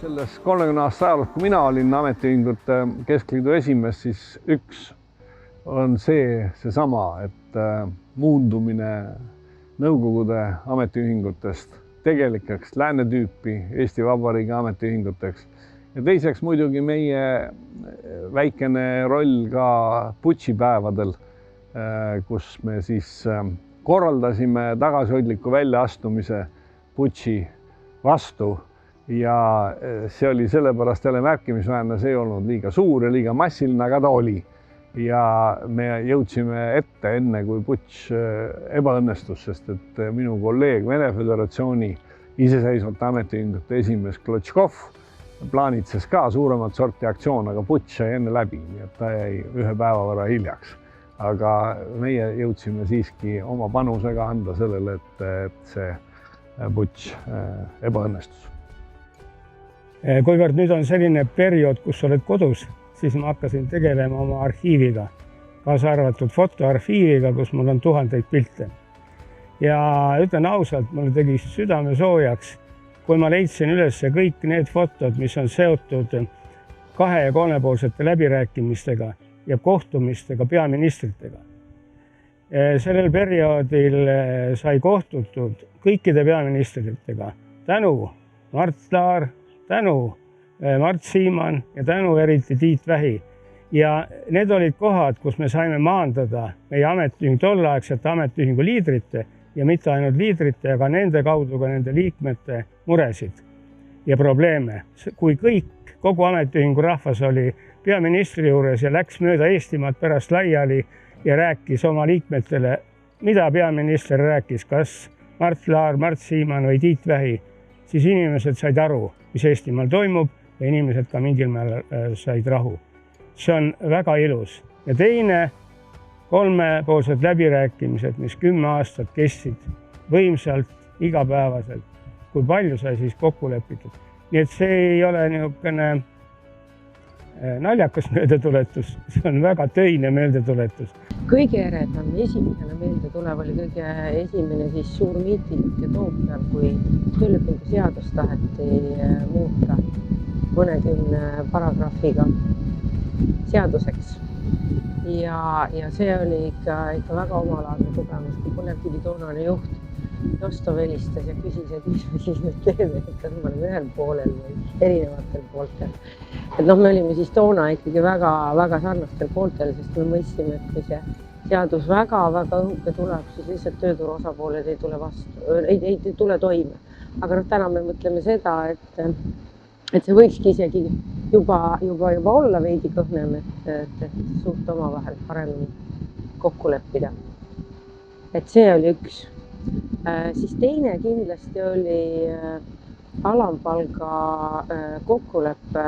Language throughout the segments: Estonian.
Selles 30 aasta ajaloos, kui mina olin ametiühingute keskliidu esimees, siis üks on seesama, et muundumine Nõukogude ametiühingutest tegelikeks lääne tüüpi Eesti Vabariigi ametiühinguteks. Ja teiseks muidugi meie väikene roll ka putšipäevadel, kus me siis korraldasime tagasihoidliku väljaastumise putši vastu. Ja see oli sellepärast jälle märkimisväärne, see ei olnud liiga suur ja liiga massiline, aga ta oli. Ja me jõudsime ette enne, kui putš ebaõnnestus, sest et minu kolleeg Vene Föderatsiooni iseseisvalt ametiühingute esimees Klotškov plaanitses ka suuremat sorti aktsioon, aga putš jäi enne läbi, nii et ta jäi ühe päeva võrra hiljaks. Aga meie jõudsime siiski oma panusega anda sellele, et see putš ebaõnnestus. Kuivõrd nüüd on selline periood, kus oled kodus, siis ma hakkasin tegelema oma arhiiviga, kaasa arvatud fotoarhiiviga, kus mul on 1000 pilte. Ja ütlen ausalt, mulle tegi südame soojaks, kui ma leidsin üles kõik need fotod, mis on seotud 2- ja 3-poolsete läbirääkimistega ja kohtumistega peaministritega. Sellel perioodil sai kohtutud kõikide peaministritega. Tänu Mart Laar, tänu Mart Siimann ja tänu eriti Tiit Vähi. Ja need olid kohad, kus me saime maandada meie ametiühingu tolleaegsete ametiühingu liidrite ja mitte ainult liidrite, aga nende kaudu ka nende liikmete muresid ja probleeme. Kui kogu ametiühingu rahvas oli peaministri juures ja läks mööda Eestimaad pärast laiali ja rääkis oma liikmetele, mida peaminister rääkis, kas Mart Laar, Mart Siimann või Tiit Vähi, siis inimesed said aru, mis Eestimaal toimub ja inimesed ka mingil määral said rahu. See on väga ilus. Ja teine 3-poolsed läbirääkimised, mis 10 aastat kestsid võimsalt, igapäevaselt, kui palju sai siis kokku lepitud. Nii et see ei ole niisugune naljakas meeldetuletus, see on väga töine meeldetuletus. Kõige eredam esimesena meelde tulev oli kõige esimene siis suur miiting Toompeal, kui töölepingu seadust taheti muuta mõnekümne paragrahviga seaduseks. Ja see oli ikka väga omalaadne kogemus, kui Põlevkivi toonane juht Nostov helistas ja küsis, et mis me siis nüüd teeme, kas me oleme ühel poolel või erinevatel pooltel. Et me olime siis toona ikkagi väga sarnastel pooltel, sest me mõistsime, et kui see seadus väga õhuke tuleb, siis lihtsalt tööturu osapooled ei tule toime. Aga täna me mõtleme seda, et see võikski isegi juba olla veidi kõhnem, et suht omavahel paremini kokku leppida. Et see oli üks. Siis teine kindlasti oli alampalga kokkuleppe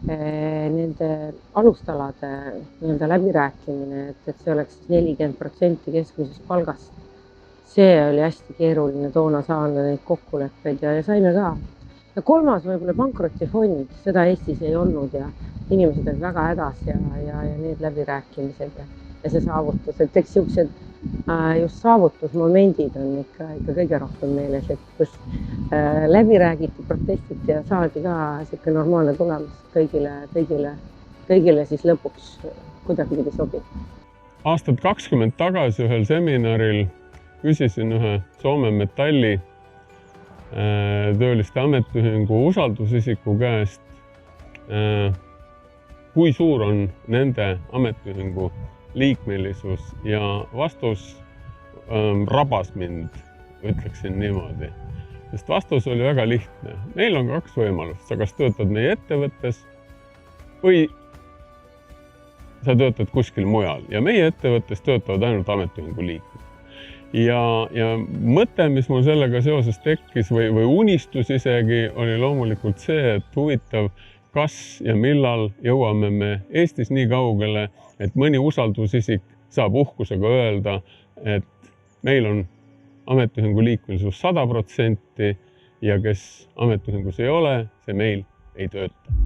nende alustalade läbirääkimine, et see oleks 40% keskmisest palgast. See oli hästi keeruline toona saada neid kokkuleppeid ja saime ka. Ja kolmas võib-olla pankrotifond, seda Eestis ei olnud ja inimesed olid väga hädas ja need läbirääkimised ja see saavutus. Et eks siuksed just saavutusmomendid on ikka kõige rohkem meeles, et kus läbi räägiti, protestiti ja saadi ka siuke normaalne tulemus kõigile siis lõpuks kuidagipidi sobib. Aastat 20 tagasi ühel seminaril küsisin ühe Soome Metalli tööliste ametiühingu usaldusisiku käest, kui suur on nende ametiühingu liikmelisus ja vastus rabas mind, ütleksin niimoodi. Sest vastus oli väga lihtne. Meil on 2 võimalust. Sa kas töötad meie ettevõttes või sa töötad kuskil mujal. Ja meie ettevõttes töötavad ainult ametiühingu liikmed. Ja mõte, mis mul sellega seoses tekkis või unistus isegi, oli loomulikult see, et huvitav, kas ja millal jõuame me Eestis nii kaugele, et mõni usaldusisik saab uhkusega öelda, et meil on ametiühingu liikmelisus 100% ja kes ametiühingus ei ole, see meil ei tööta.